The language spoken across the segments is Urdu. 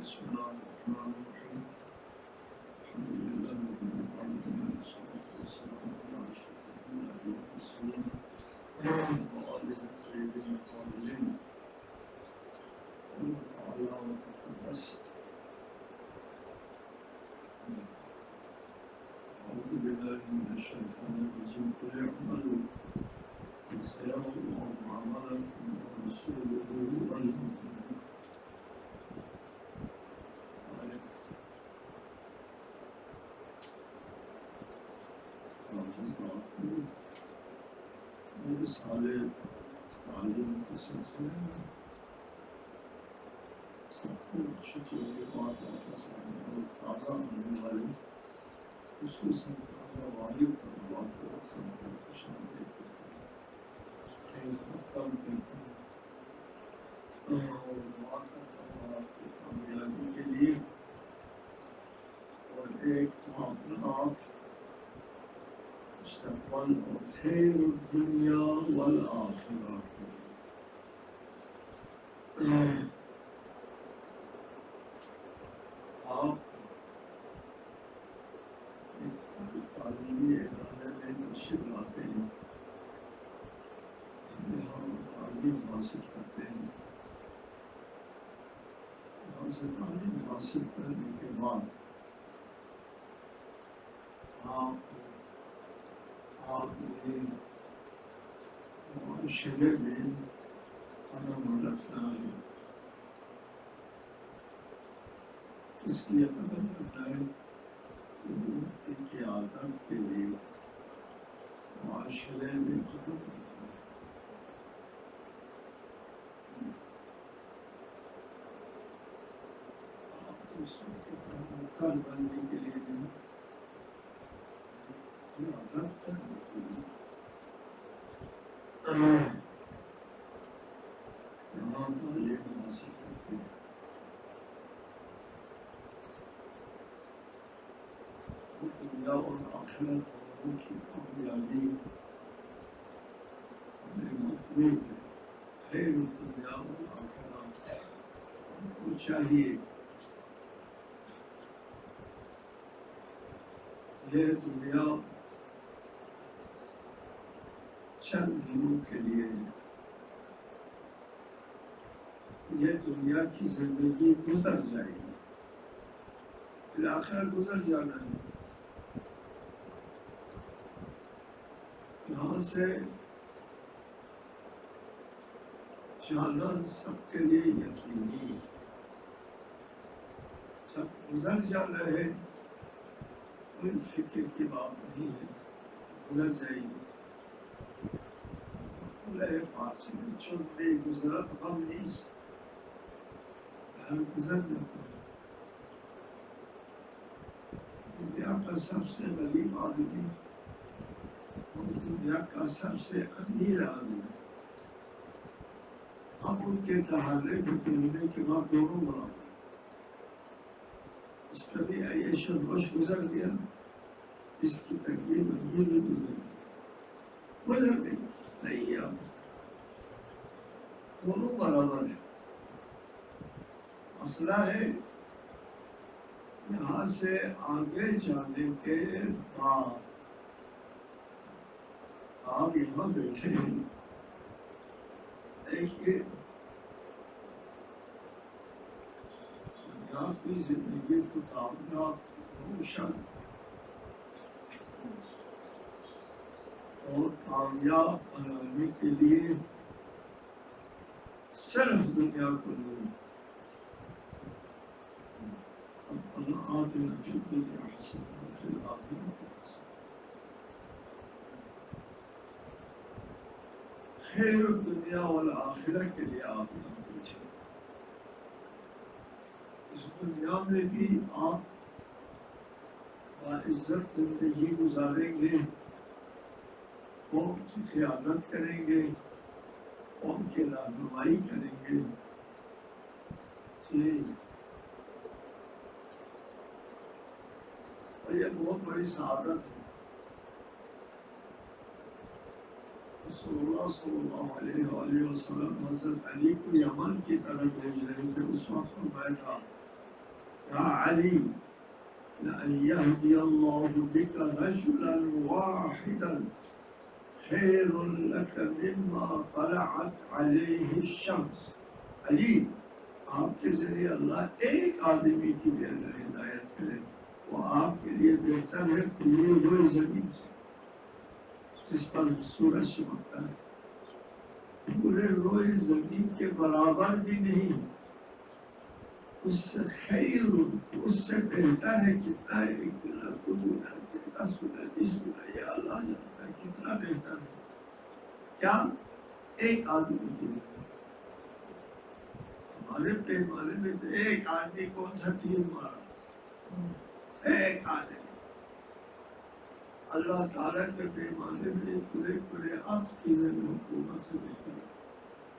بسم الله الرحمن الرحيم الحمد لله رب العالمين والصلاة والسلام على أشرف الأنبياء والمرسلين وآله الطيبين الطاهرين. قوله تعالى وتقدس أعوذ بالله من الشيطان الرجيم قل اعملوا فسيرى الله عملكم ورسوله والمؤمنون. یہ سال تعلیم کے سلسلے میں سب کو چھٹیوں کے بعد واپس آنے اور تازہ آنے والے خصوصاً تازہ والد طلباء کو سب کو خوش آمدید کہتے ہیں، خیر مقدم کہتے ہیں اور دعا کرتا ہوں آپ کی کامیابی کے لیے اور ایک کامیاب مستقبل اور خیر الدنیا والآخرہ کے لیے۔ آپ ایک تعلیمی ادارے میں تشریف لاتے ہیں، یہاں تعلیم حاصل کرتے ہیں، یہاں سے تعلیم حاصل کرنے کے بعد آپ نے معاشرے میں قدم رکھنا ہے۔ اس لیے قدم رکھنا ہے ان کی قیادت کے لیے معاشرے میں قدم رکھنا ہے۔ آپ دوسروں کی طرح نوکر بننے کے لیے نہیں، قیادت کرنے کے لیے یہاں تعلیم حاصل کرتے ہیں۔ دنیا اور آخرت دونوں کی کامیابی ہمیں مطلوب ہے۔ خیر الدنیا والآخرہ ہم کو چاہیے۔ یہ دنیا چند دنوں کے لیے ہے، یہ دنیا کی زندگی گزر جائے گی، بالآخر گزر جانا ہے۔ یہاں سے جانا سب کے لیے یقینی ہے، جب گزر جانا ہے کوئی فکر کی بات نہیں ہے، گزر جائے گی۔ فارسی میں چون بے گزرت غم نیست، گزر جاتا ہے۔ دنیا کا سب سے غریب آدمی اور دنیا کا سب سے امیر آدمی اب ان کے دہانے میں پہنچنے کے بعد دونوں برابر ہیں۔ اس کا بھی عیش و نوش گزر گیا، اس کی تنگی منگی بھی گزر گئی نہیں ہے، اب دونوں برابر ہیں۔ مسئلہ ہے یہاں سے آگے جانے کے بعد آپ یہاں بیٹھے ہیں، دیکھیے دنیا کی زندگی کو کامیاب روشن اور کامیاب بنانے کے لیے صرف دنیا کو نہیں، ربنا آتنا فی الدنیا حسنۃ وفی الآخرۃ حسنۃ، خیر الدنیا والآخرہ کے لیے آپ یہاں پہنچے۔ اس دنیا میں بھی آپ باعزت زندگی گزاریں گے، قوم کی قیادت کریں گے، قوم کی رہنمائی کریں گے، اور یہ بہت بڑی سعادت ہے۔ رسول اللہ صلی اللہ علیہ وآلہ وسلم حضرت علی کو یمن کی طرف بھیج رہے تھے، اس وقت فرمایا تھا یا علی لأن يهدي الله بك رجلا واحدا خیر لك مما طلعت علیہ الشمس. علی آپ کے ذریعے اللہ ایک آدمی کی بھی اگر ہدایت کرے وہ آپ کے لیے بہتر ہے پوری روئے زمین سے جس پر سورج چمکتا ہے، پورے روئے زمین کے برابر بھی نہیں، اس سے خیر، اس سے بہتر ہے. کتنا ہے؟ 1 گنا، 2 گنا، 10 گنا، 20 گنا، یہ اللہ جانتا ہے کتنا بہتر ہے. کیا؟ ایک آدمی کی. ہمارے پیمانے میں سے ایک آدمی کون سا تیر مارا؟ ایک آدمی. اللہ تعالیٰ کے پیمانے میں پورے پورے 8 چیزیں میں حکومت سے بہتر ہے،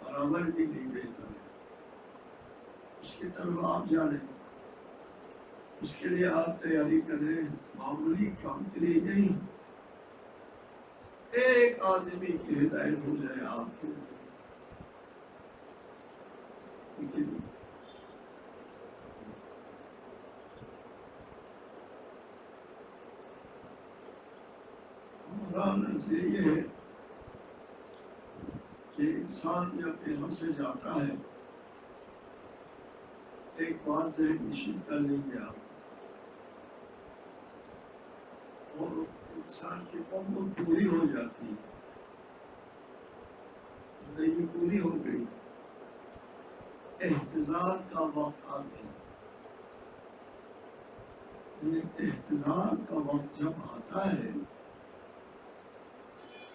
برابر بھی نہیں بہتر ہے. اس کی طرف آپ جا رہے ہیں، اس کے لیے آپ تیاری کر رہے ہیں، معمولی کام کے لیے نہیں. ایک آدمی کی ہدایت ہو جائے آپ کے لیے. ہمارا نظریہ یہ ہے کہ انسان جب یہاں سے جاتا ہے، ایک بات ذہن نشین کر لیں گے آپ، اور انسان کی عمر پوری ہو جاتی ہے، زندگی پوری ہو گئی، احتضار کا وقت آ گیا. یہ احتضار کا وقت جب آتا ہے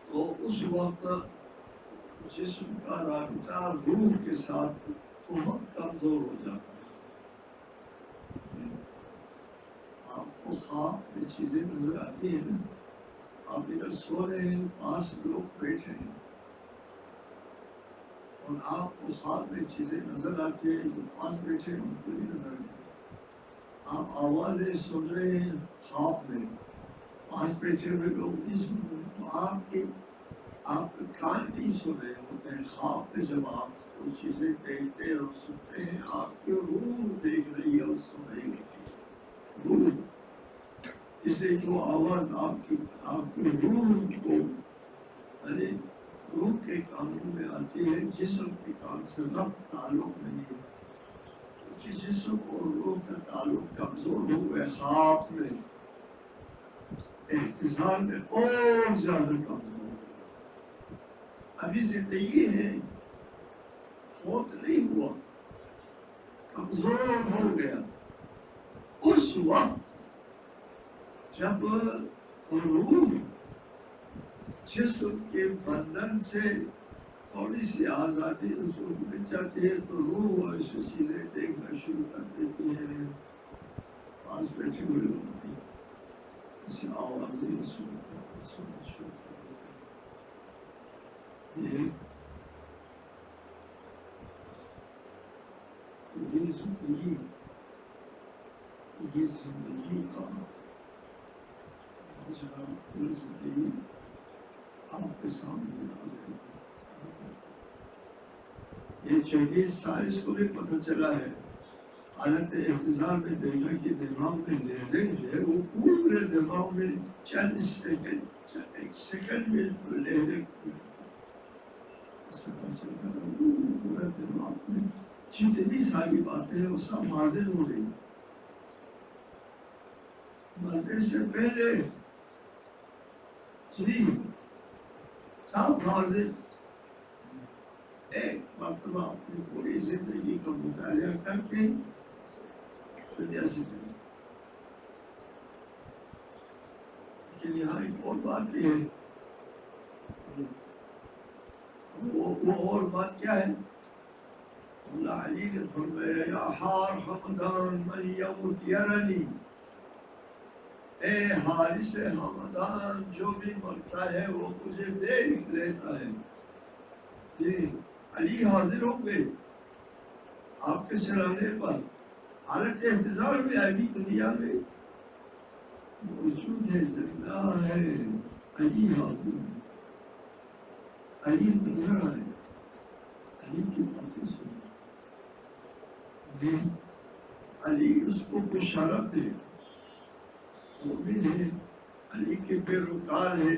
تو اس وقت جسم کا رابطہ روح کے ساتھ بہت کمزور ہو جاتا ہے. آپ کو خواب میں چیزیں نظر آتی ہیں نا، آپ ادھر سو رہے ہیں، پاس لوگ بیٹھے ہیں اور آپ کو خواب میں چیزیں نظر آتی ہیں، جو پاس بیٹھے ہیں ان کو بھی نظر نہیں. آپ آوازیں سن رہے ہیں خواب میں، پاس بیٹھے ہوئے لوگ نہیں سن رہے. تو آپ کے کان نہیں سن رہے ہوتے ہیں. خواب میں جب آپ وہ چیزیں دیکھتے اور سنتے ہیں، آپ کی روح دیکھ رہی ہے اور سن رہی ہوتی ہے. روح، اس لیے جو آواز آپ کی روح کو، ارے روح کے کانوں میں آتی ہے، جسم کے کان سے ربط تعلق نہیں ہے. جسم اور روح کا تعلق کمزور ہو گئے خواب میں، احتضار میں اور زیادہ کمزور ہو گیا. ابھی زندگی ہے، فوت نہیں ہوا، کمزور ہو گیا. اس وقت جب روح جسم کے بندن سے تھوڑی سی آزادی اس کو مل جاتی ہے تو روح ایسی چیزیں دیکھنا شروع کر دیتی ہے. پاس بیٹھے ہوئے لوگ بھی ایسی آوازیں سننا شروع کر دیتے ہیں. یہ زندگی کا جناب، یہ زندگی آپ کے سامنے آ جائے گی. یہ 36 سائنس کو بھی پتہ چلا ہے. حالت انتظار میں دیکھا کہ دماغ میں لہریں جو ہے وہ پورے دماغ میں چند سیکنڈ، ایک سیکنڈ میں لہریں پورا دماغ میں جتنی ساری باتیں ہیں وہ سب حاضر ہو گئی. مرنے سے پہلے جی سب حاضر. ایک مرتبہ اپنی پوری زندگی کا مطالعہ کر کے دنیا سے چلے. لیکن یہاں ایک اور بات بھی ہے. وہ اور بات کیا ہے؟ اللہ علی نے فرمایا یا حار حمدان من یمت یرنی، اے حارث حمدان جو بھی مرتا ہے وہ مجھے دیکھ لیتا ہے. جی علی حاضر ہوں گے آپ کے سرانے پر، حالت انتظار میں ابھی دنیا میں موجود ہے، زندہ ہے. علی حاضر ہے، علی نظر آئے، علی کی باتیں سنیں. علی اس کو بشارت دے مومن ہے، علی کے پیروکار ہے،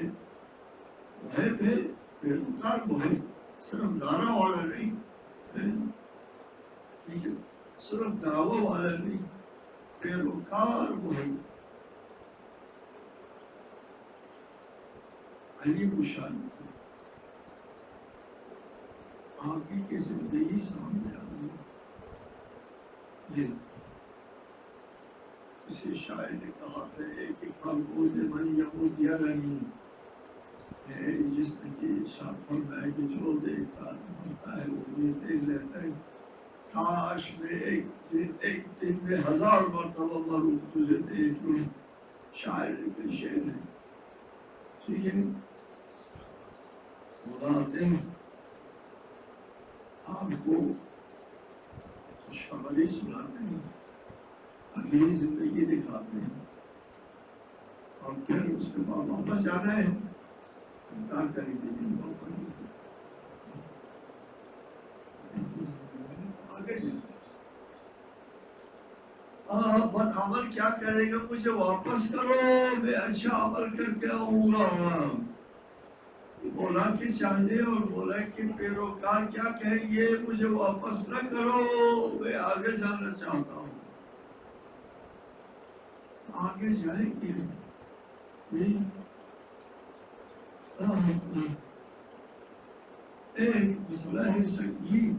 محب ہے، پیروکار محب، صرف نعرہ والا نہیں ہے، ٹھیک ہے، صرف دعوی والا نہیں، پیروکار محب علی بشارت ہے۔ آگے کی زندگی سامنے آ گئی۔ یہ کسی شاعر نے کہا تھا ایک فالگود من یموت یرنی، ہے جس نے کہ ارشاد فرمایا کہ جو دیکھتا مرتا ہے وہ مجھے دیکھ لیتا ہے، کاش میں ایک دن میں 1000 مرتبہ مروں تجھے دیکھ لوں۔ شاعر کے شعر ہے، ٹھیک ہے، بلاتے ہیں آپ کو خوشخبری سناتے ہیں، اگلی زندگی دکھاتے ہیں، اور پھر اس کے بعد واپس جانا ہے، انکار کریں گے نہیں، واپس نہیں آگے جانا۔ آپ بد عمل کیا کرے گا؟ مجھے واپس کرو، میں اچھا عمل کر کے آؤں گا۔ مولا کے چاہنے اور مولا کے پیروکار کیا کہیں گے؟ مجھے واپس نہ کرو، میں آگے جانا چاہتا ہوں۔ آگے جائیں گے۔ ایک مسئلہ ہے سنگین،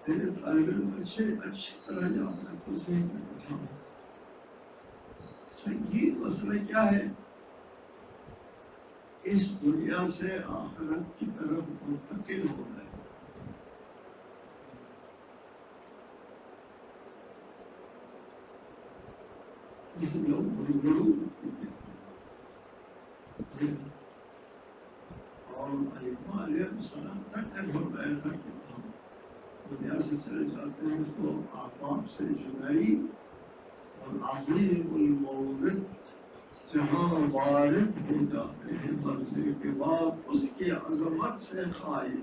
میرے طالب علم اچھی طرح یاد رکھو، ذہن میں بٹھاؤ۔ سنگین مسئلہ کیا ہے؟ اس دنیا سے آخرت کی طرف منتقل ہونا ہے۔ اس لوگ گلگلو اور ائمہ علیہ السلام تک نے فرمایا تھا کہ ہم دنیا سے چلے جاتے ہیں تو احباب سے جدائی اور عظیم المورد جہاں وارد ہو جاتے ہیں، مرنے کے بعد اس کی عظمت سے خائف،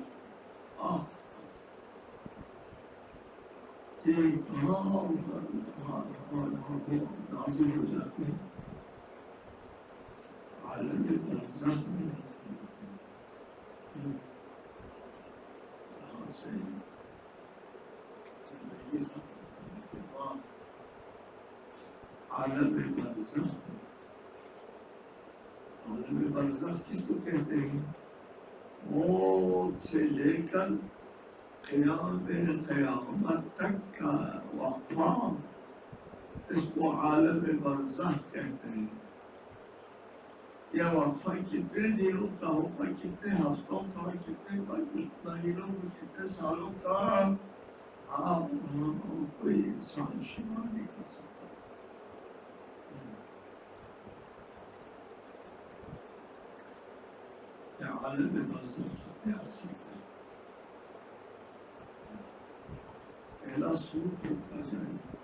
یہ کہاں نازل ہو جاتے ہیں؟ عالم برزخ میں نازل ہوتے ہیں۔ یہاں سے زندگی ختم ہونے کے بعد عالم برزخ، عالم برزخ کس کو کہتے ہیں؟ موت سے لے کر قیامت تک کا وقفہ، اس کو عالم برزخ کہتے ہیں۔ یہ وقفہ کتنے دنوں کا ہوگا، کتنے ہفتوں کا، کتنے مہینوں کا، کتنے سالوں کا، آپ کوئی انسان شمار نہیں کر سکتا۔ یہ عالم برزخ کتنے عرصے کا ہے؟ پہلا سور پھونکا جائے گا،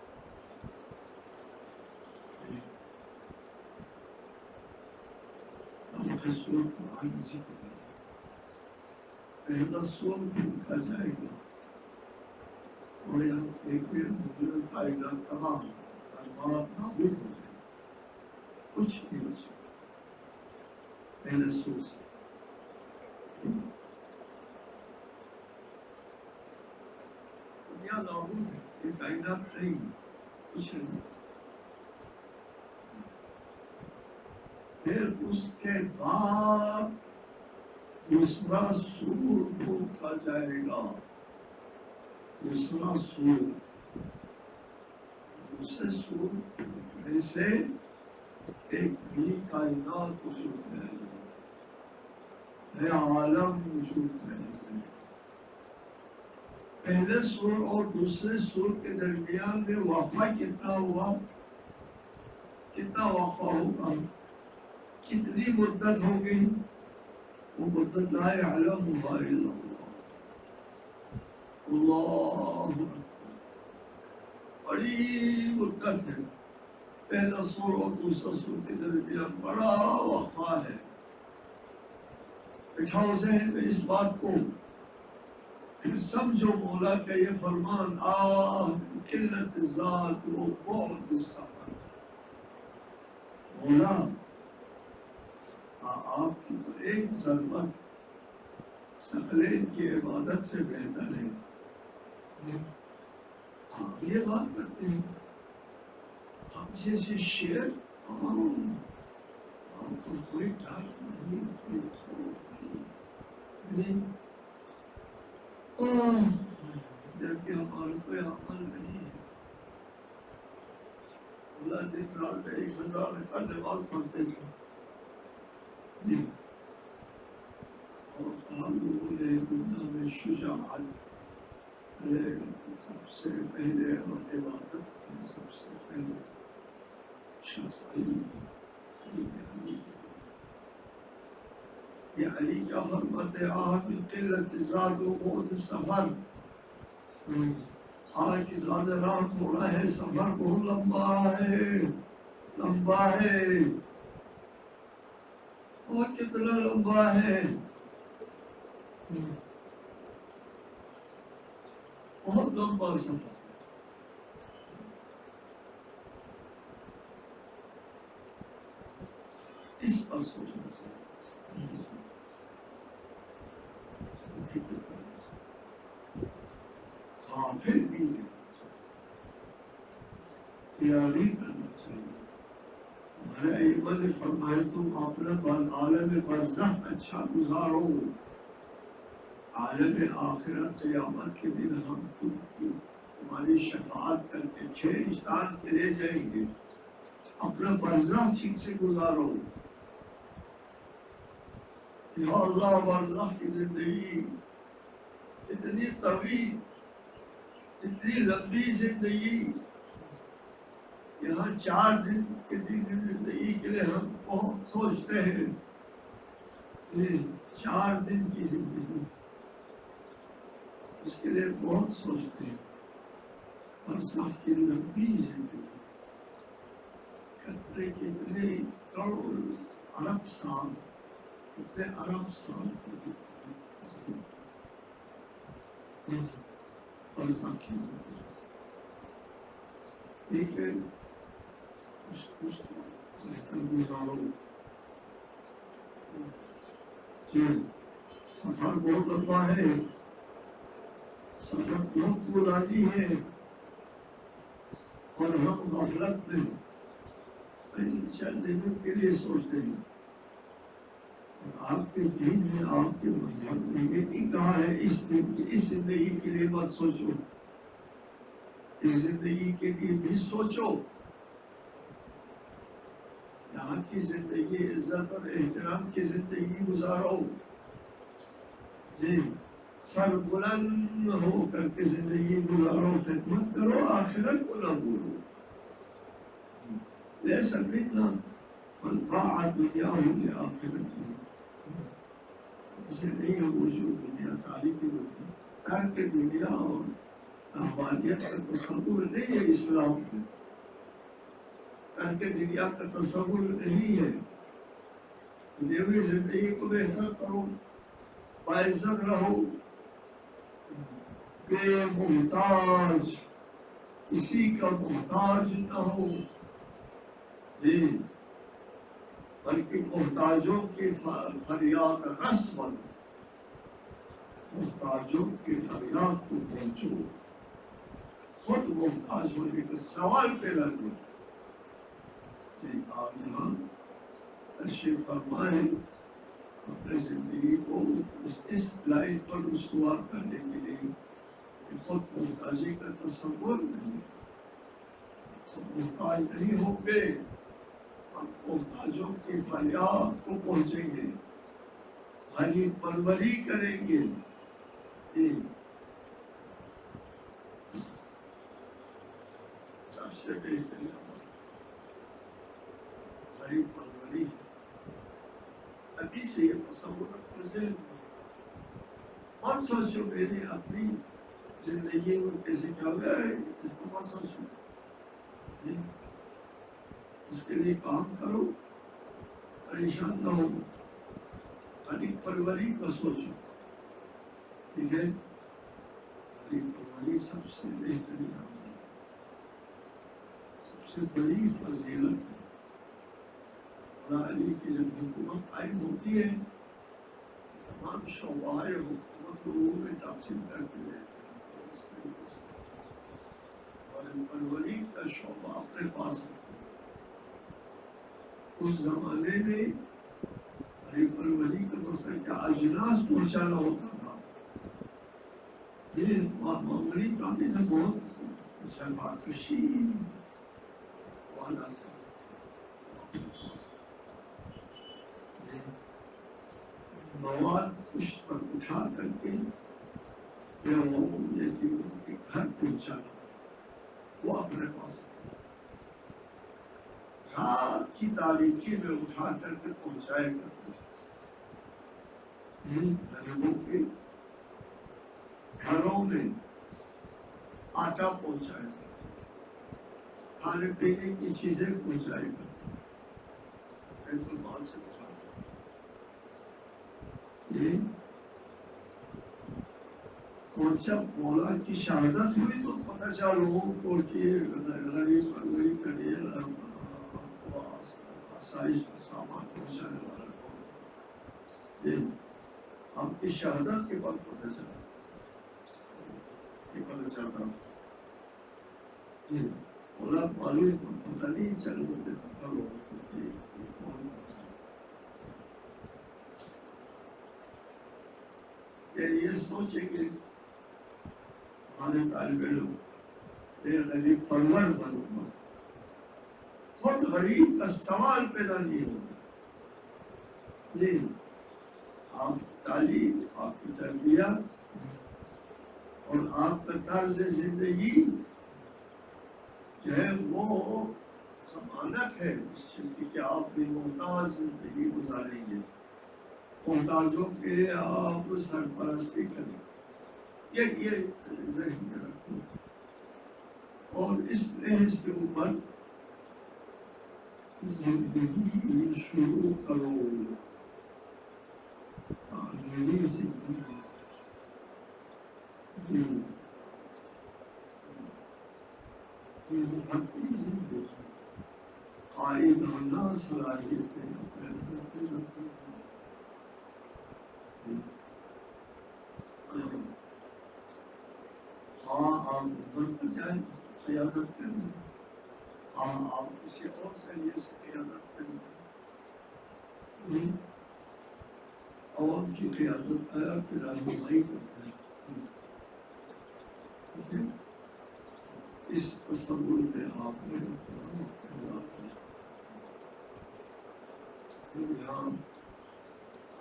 سور قرآن میں ذکر ہے، پہلا سور پھونکا جائے گا، اور ایک دن موجودہ کائنات تمام برباد نابود ہو جائے گا، کچھ نہیں بچے پہلے سور سے۔ دنیا نابود ہے، یہ کائنات نہیں، کچھ نہیں۔ پھر اس کے بعد دوسرا سور پھونکا جائے گا، دوسرا سور، دوسرے سور میں سے ایک بھی کائنات وجود میں آ جائے گا، نیا عالم وجود میں آ جائے گا۔ پہلے سور اور دوسرے سور کے درمیان میں وقفہ کتنا ہوا؟ کتنا وقفہ ہوگا؟ کتنی مدت ہوگی؟ وہ مدت لا یعلمها الا اللہ، اللہ بڑی مدت ہے۔ پہلا سور اور دوسرا سور کے درمیان بڑا وقفہ ہے۔ بٹھاؤ ذہن میں اس بات کو، پھر سمجھو مولا کا یہ فرمان، قلت الذات و بعد السفر. مولا آپ کی تو ایک ضربت ثقلین کی عبادت سے بہتر ہے. آپ یہ بات کرتے ہیں ہم جیسے شیر. ہم کو کوئی ڈر نہیں، کوئی خوف نہیں، جبکہ ہمارا کوئی عمل نہیں ہے. اللہ دن رات 1000 رکعت نماز پڑھتے تھے جی. اور ہم لوگوں نے دنیا میں شجاعت سب سے پہلے اور عبادت میں سب سے پہلے شخص علی. یہ علی کا فرمت ہے من قلت الذات و بعد السفر. آج زیادہ رات ہو رہا ہے، سفر بہت لمبا ہے، لمبا ہے. اور کتنا لمبا ہے، بہت لمبا سفر. اس پر سوچنا چاہیے، اس کی فکر کرنا چاہیے، غافل بھی رہنا چاہیے، تیاری کرنا چاہیے. ہمارے ائمہ نے فرمایا تم اپنا عالم برزخ اچھا گزارو، عالم آخرت قیامت کے دن ہم تمہاری شفاعت کر کے 6 استان کے لے جائیں گے. اپنا برزخ ٹھیک سے گزارو. یا اللہ برزخ کی زندگی اتنی طویل، اتنی لمبی زندگی. یہاں 4 دن کے دن کی زندگی کے لیے ہم بہت سوچتے ہیں. 4 دن کی زندگی اس کے لیے بہت سوچتے ہیں. برزخ کی لمبی زندگی کتنے کروڑ ارب سال، کتنے ارب سال کی زندگی، برزخ کی زندگی. ٹھیک ہے، بہتر گزارو. سفر بہت لمبا ہے، سفر بہت طولانی ہے، اور ہم غفلت میں چند دنوں کے لیے سوچتے ہیں. اور آپ کے دین میں، آپ کے مذہب میں یہ نہیں کہا ہے اس دن کی، اس زندگی کے لیے مت سوچو، اس زندگی کے لیے بھی سوچو. یہاں کی زندگی عزت اور احترام کی زندگی گزارو جی. سر بلند ہو کر کے زندگی گزارو، خدمت کرو، آخرت کو نہ بھولو. لیس منا من باع دنیاہ لآخرتہ. اسے نہیں ہے وہ جو دنیا داری کی دنیا، ترک دنیا اور رحمانیت کا تصور نہیں ہے اسلام میں. ترک دنیا کا تصور نہیں ہے. دنیاوی زندگی کو بہتر کرو، باعزت رہو، بے محتاج، کسی کا محتاج نہ ہو جی، بلکہ محتاجوں کی فریاد رس بنو. محتاجوں کی فریاد کو پہنچو، خود محتاج ہونے کا سوال پیدا کرو. جی آپ یہاں تشریف فرمائیں، اپنے زندگی کو اس لائن پر استوار کرنے کے لیے کہ خود محتاجی کا تصور نہیں، خود محتاج نہیں ہوں گے، ہم محتاجوں کی فریاد کو پہنچیں گے، غریب پروری کریں گے. سب سے بہترین عمل غریب پروری. ابھی سے یہ تصور رکھو ذہن میں، اور سوچو میری اپنی زندگی میں کیسے کیا گیا ہے، اس کو مت سوچو. اس کے لیے کام کرو، پریشان نہ ہو، غریب پروری کا سوچو. ٹھیک ہے، غریب پروری سب سے بہترین عمل. سب سے بڑی فضیلت ہے۔ مولا علی کی جب حکومت قائم ہوتی ہے تمام شعبۂ حکومت کو وہ میں تقسیم کر کے دیتے ہیں، اور پروری کا شعبہ اپنے پاس ہے۔ اس زمانے میں پروری کا مسئلہ کیا اجناس پہنچانا ہوتا تھا، یہ معمولی کام نہیں تھا، بہت جگہ کشی والا کام تھا۔ مواد پشت پر اٹھا کر کے یتیموں کے گھر پہنچانا وہ اپنے پاس رات کی تاریکی میں اٹھا کر کے پہنچایا کرتے تھے۔ غریبوں کے گھروں میں آٹا پہنچایا کرتے تھے، کھانے پینے کی چیزیں پہنچایا کرتے تھے، بیت المال سے اٹھا اور جب مولا کی شہادت ہوئی تو پتہ چلا لوگوں کو کہ غریب پروری کے لیے آسائش کا سامان پہنچانے والا کون تھا۔ یہ آپ کی شہادت کے بعد پتہ چلا، یہ پتہ چلتا یہ مولا معلوم پتہ نہیں چل دیتا تھا لوگوں کو کہ یہ کون ہوتا ہے۔ یہ سوچیں کہ ہمارے طالب علم یہ غریب پرور بنوں گا، خود غریب کا سوال پیدا نہیں ہوگا۔ نہیں، آپ کی تعلیم، آپ کی تربیت اور آپ کا طرز زندگی جو ہے وہ ضمانت ہے اس چیز کی کہ آپ بھی محتاج زندگی گزاریں گے، محتاجوں کے آپ سرپرستی کریں، یہ ذہن میں رکھو اور اس نہج کے اوپر زندگی شروع کرو۔ میری زندگی بھرتی زندگی قائدانہ صلاحیتیں اپنے اندر پیدا کرو۔ ہاں آپ اوپر پر جائیں قیادت کریں، ہاں آپ کسی اور ذریعے سے قیادت کریں، عوام کی قیادت آیا کہ رہنمائی کرتے ہیں۔ اس تصور میں آپ نے یہاں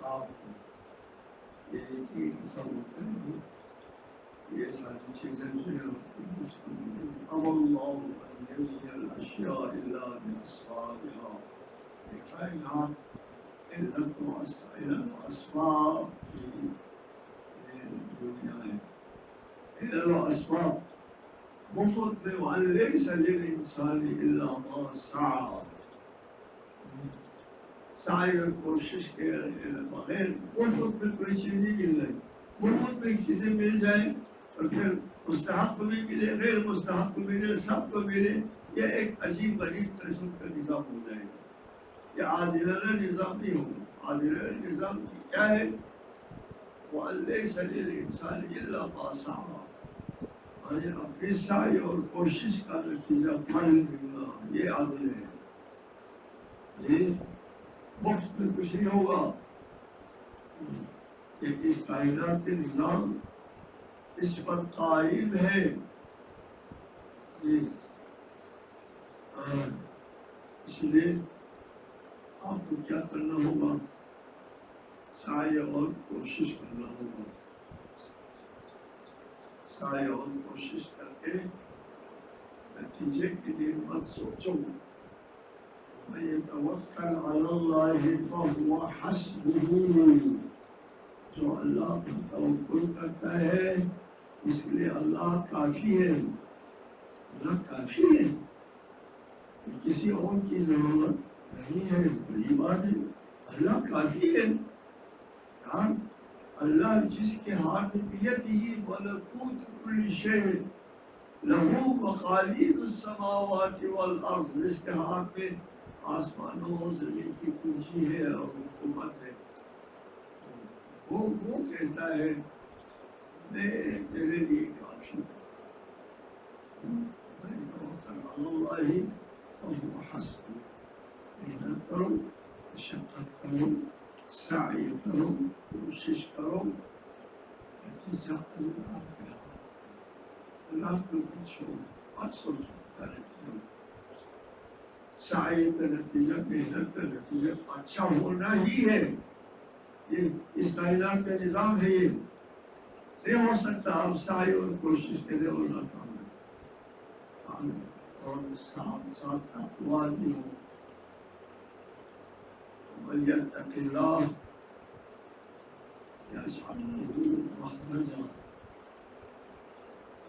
آپ یہ تصور کریں گے، یہ ساری چیزیں جو ہے اب اللہ ان یجعل الاشیاء الا باسبابها، یہ کائنات علت و اسباب کی دنیا ہے۔ علت و اسباب مفت میں وَأَن لَيْسَ لِلْإِنسَانِ إِلَّا مَا سَعَى، سعی اور کوشش کے بغیر مفت میں کوئی چیز نہیں مل رہی۔ مفت میں چیزیں مل جائیں اور پھر مستحق کو بھی ملے، غیر مستحق کو ملے، سب کو ملے، یہ ایک عجیب غریب قسم کا نظام ہو جائے گا۔ یہ عادلانہ نظام نہیں ہوگا۔ عادلانہ نظام کی کیا ہے؟ وَأَن لَيْسَ لِلْإِنسَانِ إِلَّا مَا سَعَى، اپنی سعی اور کوشش کا نتیجہ پھل ملنا، یہ عادل ہے۔ یہ مفت میں کچھ نہیں ہوگا۔ یہ اس کائنات کے نظام اس پر قائم ہے۔ اس لیے آپ کو کیا کرنا ہوگا؟ سعی اور کوشش کرنا ہوگا۔ سعی اور کوشش کر کے نتیجے کے لیے مت سوچو۔ وَمَن يَتَوَكَّلْ عَلَى اللَّهِ فَهُوَ حَسْبُهُ، جو اللہ پر توکل کرتا ہے اس کے لیے اللہ کافی ہے۔ اللہ کافی ہے، کسی اور کی ضرورت نہیں ہے۔ بڑی بات ہے، اللہ کافی ہے۔ یار اللہ جس کے ہاتھ میں بیدہ ملکوت کل شیء لہو مقالید السماوات والارض، اس کے ہاتھ میں آسمانوں اور زمین کی کنجی ہے اور حکومت ہے. وہ کہتا ہے میں تیرے لیے کافی ہوں، میں توکل علی اللہ فهو حسبی. محنت کرو، مشقت کرو، سعی کرو، کوشش کرو، نتیجہ اللہ کے ہاتھ. اللہ کو پوچھو، مت سوچو کا نتیجہ. سعی کا نتیجہ، محنت کا نتیجہ اچھا ہونا ہی ہے. یہ اس کائنات کا نظام ہے. یہ نہیں ہو سکتا آپ سعی اور کوشش کریں اور ناکام ہے. اور ساتھ ساتھ تقویٰ بھی ہو. ومن يتق الله يجعل له مخرجا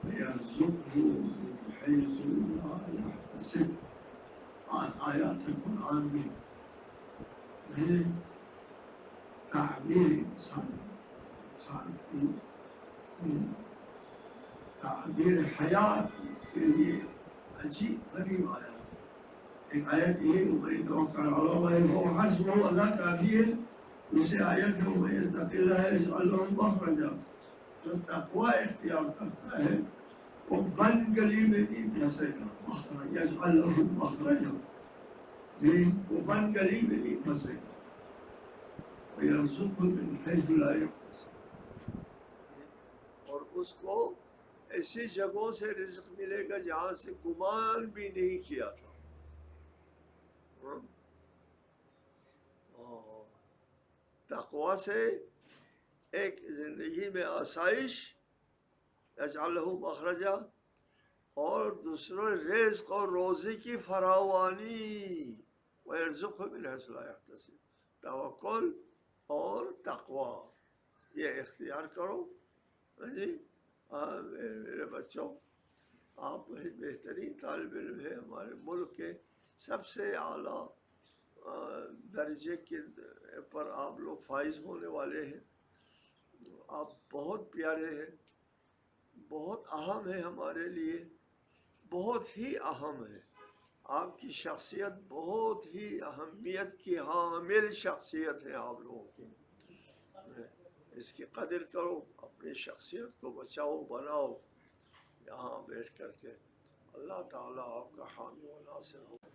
ويرزقه من حيث لا يحتسب. آیات قرآن میں تعبیر انسان کی تعبیر حیات کے لیے عجیب غریب آیات. ایک آیت یہ ومن يتوکل علی اللہ فهو حسبہ، اللہ کافی ہے. دوسری آیت ہے ومن یتق اللہ یجعل له مخرجا. جو تقوی اختیار کرتا ہے وہ بن گلی میں نہیں پھنسے گا. مخرج یجعل له مخرجا، جی وہ بن گلی میں نہیں پھنسے گا. وَيَرْزُقْهُ مِنْ حَيْثُ لَا يَحْتَسِبُ، اور اس کو ایسی جگہوں سے رزق ملے گا جہاں سے گمان بھی نہیں کیا تھا. تقوی سے ایک زندگی میں آسائش، یجعل له مخرجا، اور دوسروں رزق اور روزی کی فراوانی. وَيَرْزُقْهُ مِنْ حَيْثُ لَا يَحْتَسِبُ. توکل اور تقوی یہ اختیار کرو. جی میرے بچوں، آپ بہترین طالب علم ہیں. ہمارے ملک کے سب سے اعلیٰ درجے کے پر آپ لوگ فائز ہونے والے ہیں. آپ بہت پیارے ہیں، بہت اہم ہے ہمارے لیے، بہت ہی اہم ہے. آپ کی شخصیت بہت ہی اہمیت کی حامل شخصیت ہے آپ لوگوں کی. اس کی قدر کرو، اپنی شخصیت کو بچاؤ، بناؤ. یہاں بیٹھ کر کے اللہ تعالیٰ آپ کا حامی و ناصر ہو.